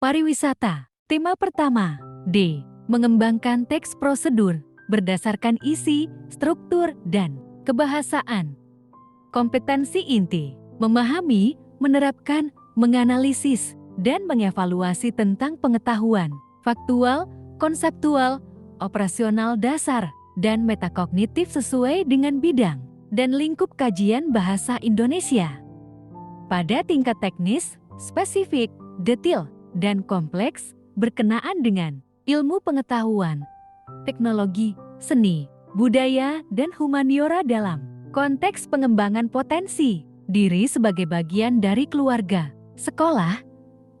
Pariwisata. Tema pertama. D. Mengembangkan teks prosedur berdasarkan isi, struktur, dan kebahasaan. Kompetensi inti. Memahami, menerapkan, menganalisis, dan mengevaluasi tentang pengetahuan faktual, konseptual, operasional dasar, dan metakognitif sesuai dengan bidang dan lingkup kajian bahasa Indonesia. Pada tingkat teknis, spesifik, detail, dan kompleks berkenaan dengan ilmu pengetahuan, teknologi, seni, budaya, dan humaniora dalam konteks pengembangan potensi diri sebagai bagian dari keluarga, sekolah,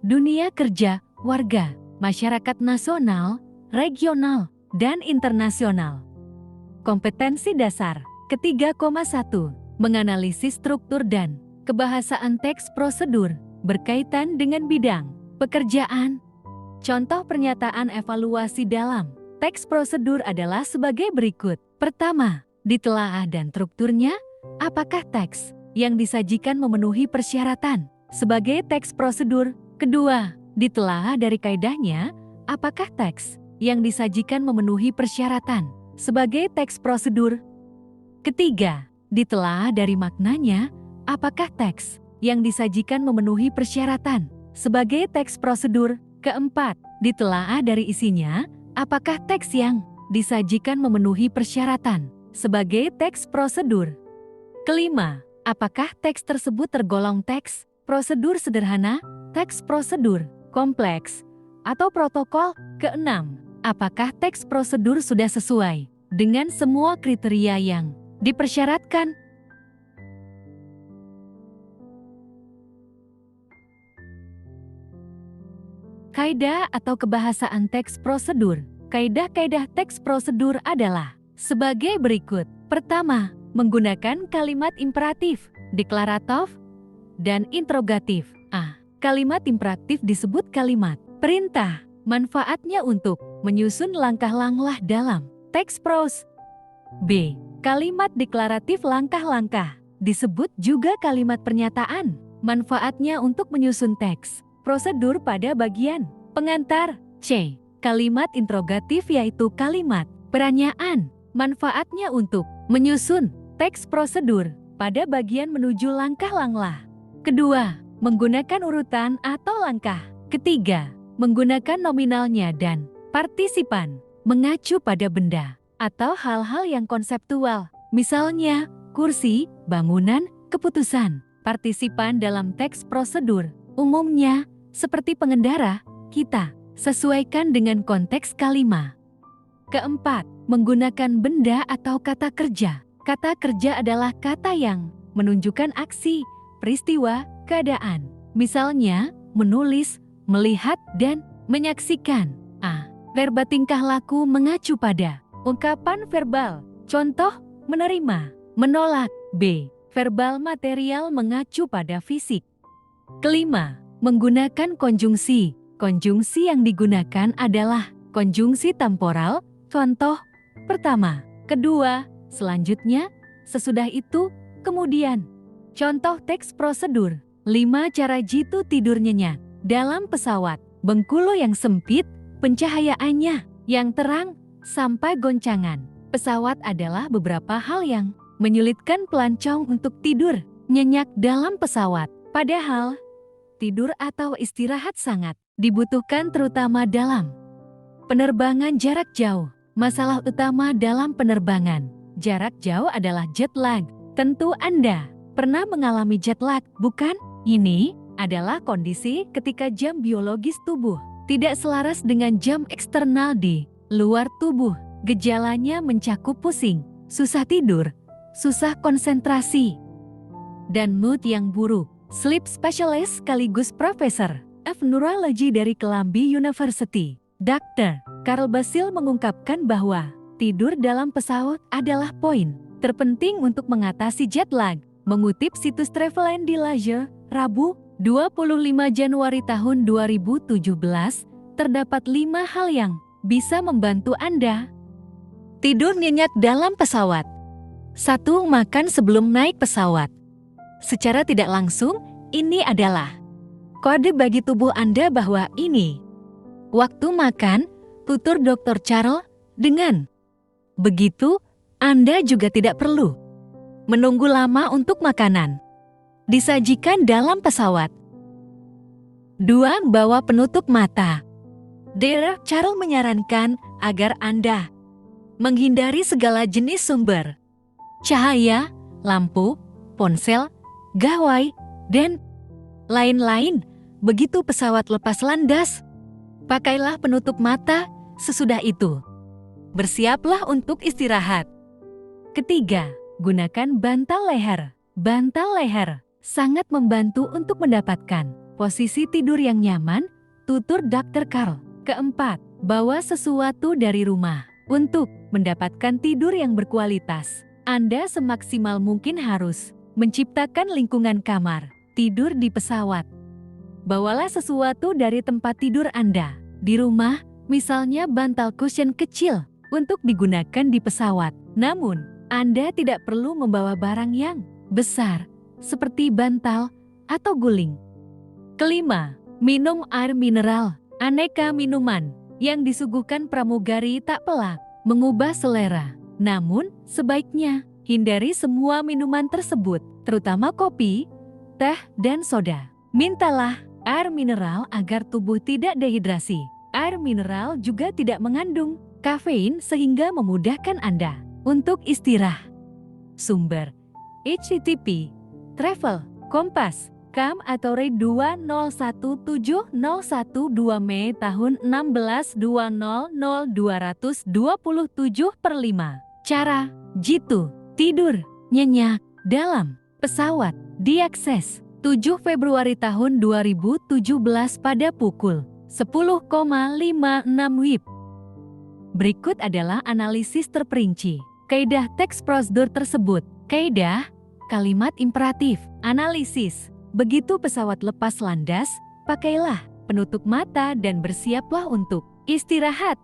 dunia kerja, warga, masyarakat nasional, regional, dan internasional. Kompetensi dasar ke-3,1 menganalisis struktur dan kebahasaan teks prosedur berkaitan dengan bidang pekerjaan. Contoh pernyataan evaluasi dalam teks prosedur adalah sebagai berikut. Pertama, ditelaah dan strukturnya, apakah teks yang disajikan memenuhi persyaratan sebagai teks prosedur? Kedua, ditelaah dari kaidahnya, apakah teks yang disajikan memenuhi persyaratan sebagai teks prosedur? Ketiga, ditelaah dari maknanya, apakah teks yang disajikan memenuhi persyaratan sebagai teks prosedur? Keempat, ditelaah dari isinya, apakah teks yang disajikan memenuhi persyaratan sebagai teks prosedur? Kelima, apakah teks tersebut tergolong teks prosedur sederhana, teks prosedur kompleks, atau protokol? Keenam, apakah teks prosedur sudah sesuai dengan semua kriteria yang dipersyaratkan? Kaidah atau kebahasaan teks prosedur. Kaidah-kaidah teks prosedur adalah sebagai berikut. Pertama, menggunakan kalimat imperatif, deklaratif, dan interrogatif. A. Kalimat imperatif disebut kalimat perintah. Manfaatnya untuk menyusun langkah-langkah dalam teks pros. B. Kalimat deklaratif langkah-langkah disebut juga kalimat pernyataan. Manfaatnya untuk menyusun teks prosedur pada bagian pengantar. C. Kalimat interrogatif yaitu kalimat pertanyaan. Manfaatnya untuk menyusun teks prosedur pada bagian menuju langkah-langkah. Kedua, menggunakan urutan atau langkah. Ketiga, menggunakan nominalnya dan partisipan, mengacu pada benda atau hal-hal yang konseptual. Misalnya, kursi, bangunan, keputusan. Partisipan dalam teks prosedur umumnya seperti pengendara, kita sesuaikan dengan konteks kalimat. Keempat, menggunakan benda atau kata kerja. Kata kerja adalah kata yang menunjukkan aksi, peristiwa, keadaan. Misalnya, menulis, melihat, dan menyaksikan. A. Verba tingkah laku mengacu pada ungkapan verbal. Contoh, menerima, menolak. B. Verbal material mengacu pada fisik. Kelima, menggunakan konjungsi. Konjungsi yang digunakan adalah konjungsi temporal. Contoh, pertama, kedua, selanjutnya, sesudah itu, kemudian. Contoh teks prosedur. 5 cara jitu tidur nyenyak. Dalam pesawat, Bengkulu yang sempit, pencahayaannya yang terang, sampai goncangan. Pesawat adalah beberapa hal yang menyulitkan pelancong untuk tidur nyenyak dalam pesawat. Padahal, tidur atau istirahat sangat dibutuhkan terutama dalam penerbangan jarak jauh. Masalah utama dalam penerbangan jarak jauh adalah jet lag. Tentu Anda pernah mengalami jet lag, bukan? Ini adalah kondisi ketika jam biologis tubuh tidak selaras dengan jam eksternal di luar tubuh. Gejalanya mencakup pusing, susah tidur, susah konsentrasi, dan mood yang buruk. Sleep specialist sekaligus Profesor of Neurology dari Columbia University, Dr. Carl Basil mengungkapkan bahwa tidur dalam pesawat adalah poin terpenting untuk mengatasi jet lag. Mengutip situs Travel and Leisure, Rabu, 25 Januari tahun 2017, terdapat 5 hal yang bisa membantu Anda tidur nyenyak dalam pesawat. 1. Makan sebelum naik pesawat. Secara tidak langsung, ini adalah kode bagi tubuh Anda bahwa ini waktu makan, tutur Dr. Charles. Dengan begitu, Anda juga tidak perlu menunggu lama untuk makanan disajikan dalam pesawat. 2. Bawa penutup mata. Dr. Charles menyarankan agar Anda menghindari segala jenis sumber cahaya, lampu, ponsel, gawai, dan lain-lain begitu pesawat lepas landas. Pakailah penutup mata sesudah itu. Bersiaplah untuk istirahat. Ketiga, gunakan bantal leher. Bantal leher sangat membantu untuk mendapatkan posisi tidur yang nyaman, tutur Dr. Carl. Keempat, bawa sesuatu dari rumah. Untuk mendapatkan tidur yang berkualitas, Anda semaksimal mungkin harus menciptakan lingkungan kamar tidur di pesawat. Bawalah sesuatu dari tempat tidur Anda di rumah, misalnya bantal cushion kecil untuk digunakan di pesawat. Namun, Anda tidak perlu membawa barang yang besar seperti bantal atau guling. Kelima, minum air mineral. Aneka minuman yang disuguhkan pramugari tak pelak mengubah selera. Namun, sebaiknya hindari semua minuman tersebut, terutama kopi, teh, dan soda. Mintalah air mineral agar tubuh tidak dehidrasi. Air mineral juga tidak mengandung kafein sehingga memudahkan Anda untuk istirahat. Sumber http travel kompas kam atau re 20170112 Mei tahun 16.20.227/5. Cara jitu tidur nyenyak dalam pesawat diakses 7 Februari tahun 2017 pada pukul 10.56 WIB. Berikut adalah analisis terperinci kaidah teks prosedur tersebut. Kaidah kalimat imperatif. Analisis. Begitu pesawat lepas landas, pakailah penutup mata dan bersiaplah untuk istirahat.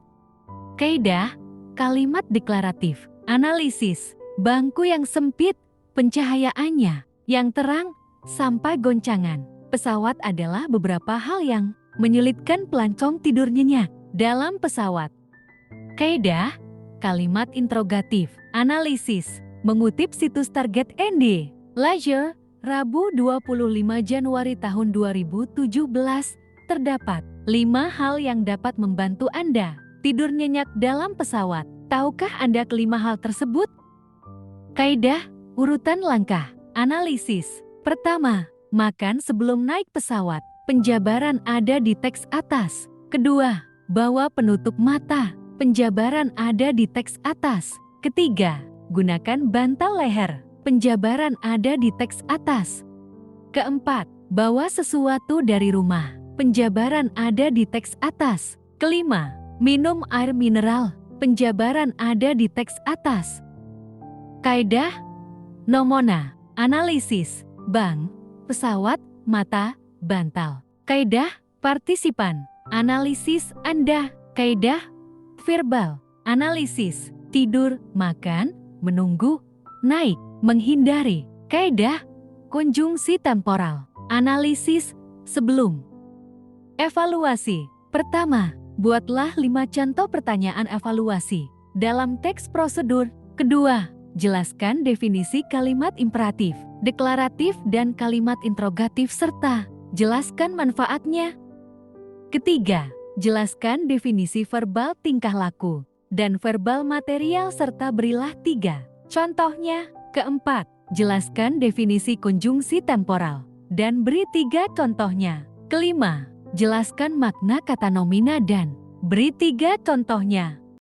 Kaidah kalimat deklaratif. Analisis. Bangku yang sempit, pencahayaannya yang terang, sampai goncangan pesawat adalah beberapa hal yang menyulitkan pelancong tidur nyenyak dalam pesawat. Kaidah kalimat interrogatif. Analisis. Mengutip situs Target ND Leisure, Rabu 25 Januari tahun 2017, terdapat 5 hal yang dapat membantu Anda tidur nyenyak dalam pesawat. Tahukah Anda kelima hal tersebut? Kaidah urutan langkah. Analisis. Pertama, makan sebelum naik pesawat. Penjabaran ada di teks atas. Kedua, bawa penutup mata. Penjabaran ada di teks atas. Ketiga, gunakan bantal leher. Penjabaran ada di teks atas. Keempat, bawa sesuatu dari rumah. Penjabaran ada di teks atas. Kelima, minum air mineral. Penjabaran ada di teks atas. Kaidah nomona. Analisis. Bank, pesawat, mata, bantal. Kaidah partisipan. Analisis Anda. Kaidah verbal. Analisis. Tidur, makan, menunggu, naik, menghindari. Kaidah konjungsi temporal. Analisis sebelum. Evaluasi. Pertama, buatlah 5 contoh pertanyaan evaluasi dalam teks prosedur. Kedua, jelaskan definisi kalimat imperatif, deklaratif, dan kalimat interrogatif serta jelaskan manfaatnya. Ketiga, jelaskan definisi verbal tingkah laku dan verbal material serta berilah 3 contohnya. Keempat, jelaskan definisi konjungsi temporal dan beri 3 contohnya. Kelima, jelaskan makna kata nomina dan beri 3 contohnya.